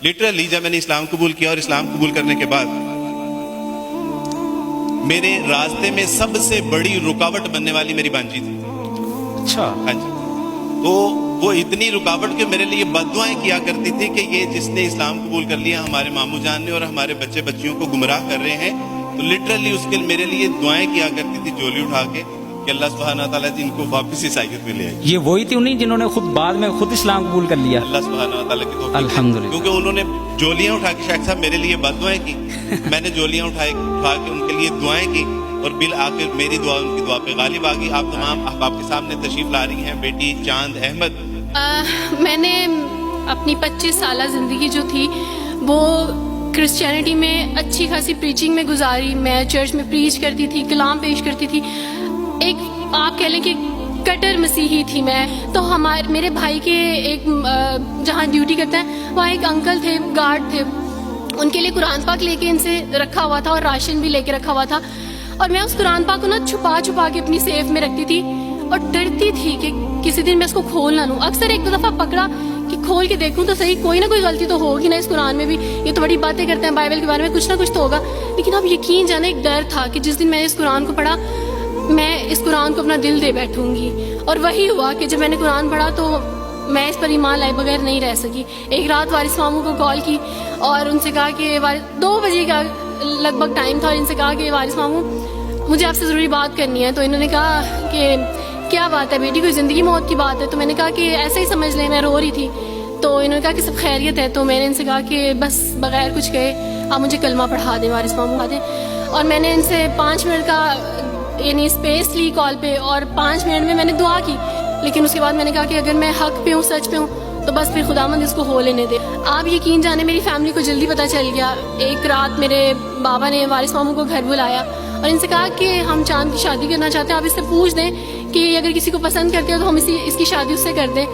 Literally जब मैंने इस्लाम कबूल किया और इस्लाम कबूल करने के बाद मेरे रास्ते में सबसे बड़ी रुकावट बनने वाली मेरी भांजी थी। अच्छा, हाँ जी। तो वो इतनी रुकावट के मेरे लिए बद्दुआएं किया करती थी कि ये जिसने इस्लाम कबूल कर लिया हमारे मामू जान ने और हमारे बच्चे बच्चियों को गुमराह कर रहे हैं, तो लिटरली उसके मेरे लिए दुआएं किया करती थी झोली उठा के कि अल्लाह सुब्हानहू व तआला इनको वापस ईसाईयत में ले आए। ये वही थी उन्हीं जिन्होंने खुद बाद में खुद इस्लाम कबूल कर लिया। अल्लाह सुब्हानहू व तआला की तौफीक है। अल्हम्दुलिल्लाह। क्योंकि उन्होंने जोलियां उठा के शायद साहब मेरे लिए बद्दुआएं की, मैंने जोलियां उठा के उनके लिए दुआएं की और बिल आखिर मेरी दुआ उनकी दुआ पे गालिब आ गई। आप तमाम अहबाब के सामने तशरीफ ला रही हैं बेटी चांद अहमद। मैंने अपनी 25 साल जिंदगी जो थी वो क्रिश्चियनिटी में अच्छी खासी प्रीचिंग में गुजारी। मैं चर्च में प्रीच करती थी, कलाम पेश करती थी। एक आप कह लें कि कट्टर मसीही थी मैं। तो मेरे भाई के एक जहाँ ड्यूटी करते हैं वहाँ एक अंकल थे, गार्ड थे, उनके लिए कुरान पाक लेके इनसे रखा हुआ था और राशन भी लेके रखा हुआ था। और मैं उस कुरान पाक को ना छुपा छुपा के अपनी सेफ में रखती थी और डरती थी कि किसी दिन मैं इसको खोल ना लूं। अक्सर एक दो दफा पकड़ा कि खोल के देखूं तो सही, कोई ना कोई गलती तो होगी ना इस कुरान में भी। ये तो बड़ी बातें करते हैं बाइबल के बारे में, कुछ ना कुछ तो होगा। लेकिन अब यकीन जाने एक डर था कि जिस दिन मैंने इस कुरान को पढ़ा मैं इस कुरान को अपना दिल दे बैठूंगी। और वही हुआ कि जब मैंने कुरान पढ़ा तो मैं इस पर ईमान लाए बगैर नहीं रह सकी। एक रात वारिस मामू को कॉल की और उनसे कहा कि 2 बजे का लगभग टाइम था और इनसे कहा कि वारिस मामू मुझे आपसे ज़रूरी बात करनी है। तो इन्होंने कहा कि क्या बात है बेटी, कोई ज़िंदगी मौत की बात है? तो मैंने कहा कि ऐसे ही समझ लें, मैं रो रही थी। तो इन्होंने कहा कि सब खैरियत है। तो मैंने इनसे कहा कि बस बगैर कुछ कहे आप मुझे कलमा पढ़ा दें, वारिस मामू पढ़ा दें। और मैंने इनसे 5 मिनट का यानी स्पेस ली कॉल पे और 5 मिनट में मैंने दुआ की। लेकिन उसके बाद मैंने कहा कि अगर मैं हक पे हूँ, सच पे हूँ, तो बस फिर खुदावंद इसको हो लेने दे। आप यकीन जाने मेरी फैमिली को जल्दी पता चल गया। एक रात मेरे बाबा ने वारिस मामू को घर बुलाया और इनसे कहा कि हम चांद की शादी करना चाहते हैं, आप इससे पूछ दें कि अगर किसी को पसंद करते हो तो हम इसकी शादी उससे कर दें,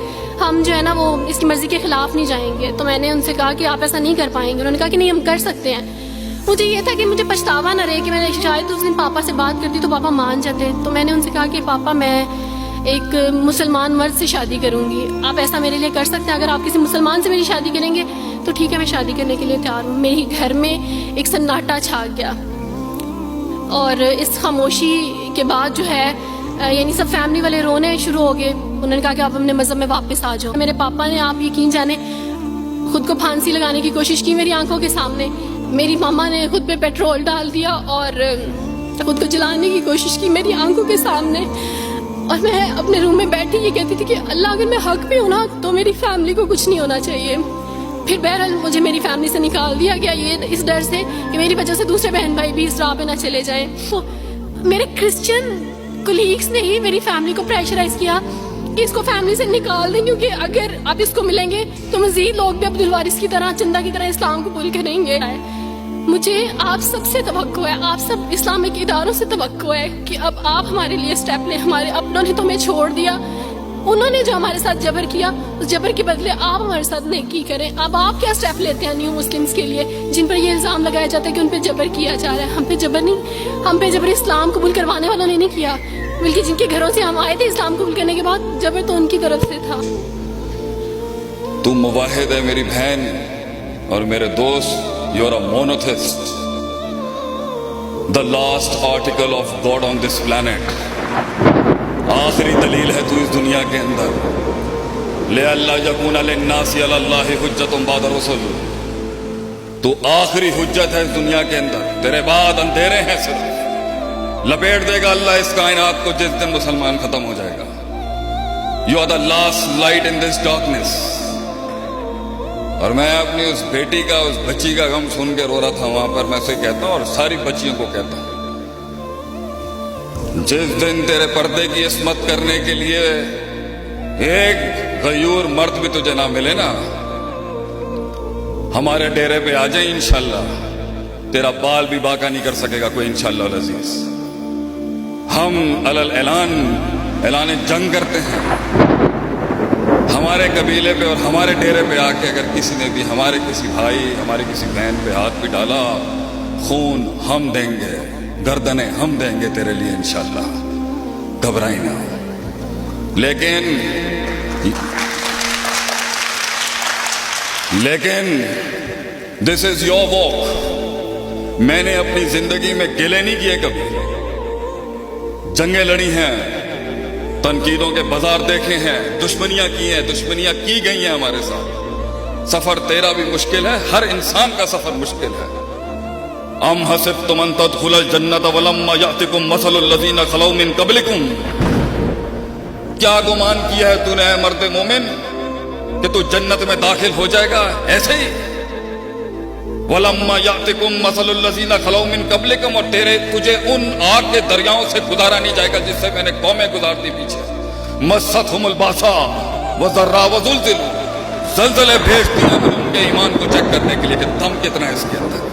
हम जो है ना वो इसकी मर्जी के खिलाफ नहीं जाएंगे। तो मैंने उनसे कहा कि आप ऐसा नहीं कर पाएंगे। उन्होंने कहा कि नहीं हम कर सकते हैं। मुझे ये था कि मुझे पछतावा न रहे कि मैंने शायद उस दिन पापा से बात करती तो पापा मान जाते। तो मैंने उनसे कहा कि पापा मैं एक मुसलमान मर्द से शादी करूंगी, आप ऐसा मेरे लिए कर सकते हैं? अगर आप किसी मुसलमान से मेरी शादी करेंगे तो ठीक है, मैं शादी करने के लिए तैयार हूँ। मेरे घर में एक सन्नाटा छा गया और इस खामोशी के बाद जो है यानी सब फैमिली वाले रोने शुरू हो गए। उन्होंने कहा कि आप अपने मजहब में वापस आ जाओ। मेरे पापा ने, आप यकीन जाने, खुद को फांसी लगाने की कोशिश की मेरी आंखों के सामने। मेरी मामा ने खुद पे पेट्रोल डाल दिया और खुद को जलाने की कोशिश की मेरी आंखों के सामने। और मैं अपने रूम में बैठी ये कहती थी कि अल्लाह अगर मैं हक पे हूँ ना तो मेरी फैमिली को कुछ नहीं होना चाहिए। फिर बहरहाल मुझे मेरी फैमिली से निकाल दिया गया, ये इस डर से कि मेरी वजह से दूसरे बहन भाई भी इस राह पे ना चले जाएं। तो मेरे क्रिश्चियन कोलीग्स ने ही मेरी फैमिली को प्रेशराइज किया कि इसको फैमिली से निकाल दें, क्योंकि अगर अब इसको मिलेंगे तो मजीद लोग भी अब्दुल वारिस की तरह, चंदा की तरह इस्लाम को कबूल करेंगे। मुझे आप सबसे तवक्को है, आप सब इस्लामिक इदारों से तवक्को है कि अब आप हमारे लिए स्टेप लें। हमारे अपनों ने तो हमें छोड़ दिया, उन्होंने जो हमारे साथ जबर किया उस जबर के बदले आप हमारे साथ नेकी करें। अब आप क्या स्टेप लेते हैं न्यू मुस्लिम्स के लिए जिन पर ये इल्ज़ाम लगाया जाता है कि उन पर जबर किया जा रहा है? हम पे जबर नहीं, हम पे जबर इस्लाम कबूल करवाने वालों ने नहीं किया, बल्कि जिनके घरों से हम आए थे इस्लाम कबूल करने के बाद जबर तो उनकी तरफ से था। तुम मुवाहिद है मेरी बहन और मेरे दोस्त, you are a monotheist, the last article of God on this planet. आखिरी दलील है तू इस दुनिया के अंदर। ले अल्लाह यकून लिन्नासी अलल्लाहि हुज्जतुन बाद रुsul, तू आखिरी हुज्जत है इस दुनिया के अंदर, तेरे बाद अंधेरे हैं सिर्फ। लपेट देगा अल्लाह इस कायनात को जिस दिन मुसलमान खत्म हो जाएगा। You are the last light in this darkness. और मैं अपनी उस बेटी का, उस बच्ची का गम सुन के रो रहा था वहां पर। मैं उसे कहता हूं और सारी बच्चियों को कहता हूं, जिस दिन तेरे पर्दे की इस्मत करने के लिए एक गयूर मर्द भी तुझे ना मिले ना, हमारे डेरे पे आ जाए इंशाल्लाह, तेरा बाल भी बाका नहीं कर सकेगा कोई इंशाल्लाह अज़ीज। हम अलल ऐलान जंग करते हैं। हमारे कबीले पे और हमारे डेरे पे आके अगर किसी ने भी हमारे किसी भाई, हमारे किसी बहन पे हाथ भी डाला, खून हम देंगे, गर्दनें हम देंगे तेरे लिए इंशाल्लाह, घबराई ना। लेकिन दिस इज योर वॉक. मैंने अपनी जिंदगी में गिले नहीं किए कभी. जंगें लड़ी हैं, तनकीदों के बाजार देखे हैं, दुश्मनियां की हैं, दुश्मनियां की गई हैं हमारे साथ. सफर तेरा भी मुश्किल है, हर इंसान का सफर मुश्किल है. अम हसिबतुम अन तदखुलल जन्नत वलम्मा यातिकुम मसलुल लज़ीना खलौ मिन क़ब्लिकुम. क्या गुमान किया है तूने ऐ मर्द मोमिन कि तू जन्नत में दाखिल हो जाएगा ऐसे ही? वलम्मा यातिकुम मसलुल लज़ीना खलौ मिन क़ब्लिकुम, और तुझे उन आग के दरियाओं से गुजारा नहीं जाएगा जिससे मैंने कौमें गुजार दी पीछे. मस्सतहुमुल बासा वज़र्रा वज़ुल्ज़िलू, ज़लज़ले भेजती हैं उनके ईमान को चेक करने के लिए कि दम कितना है इसके अंदर.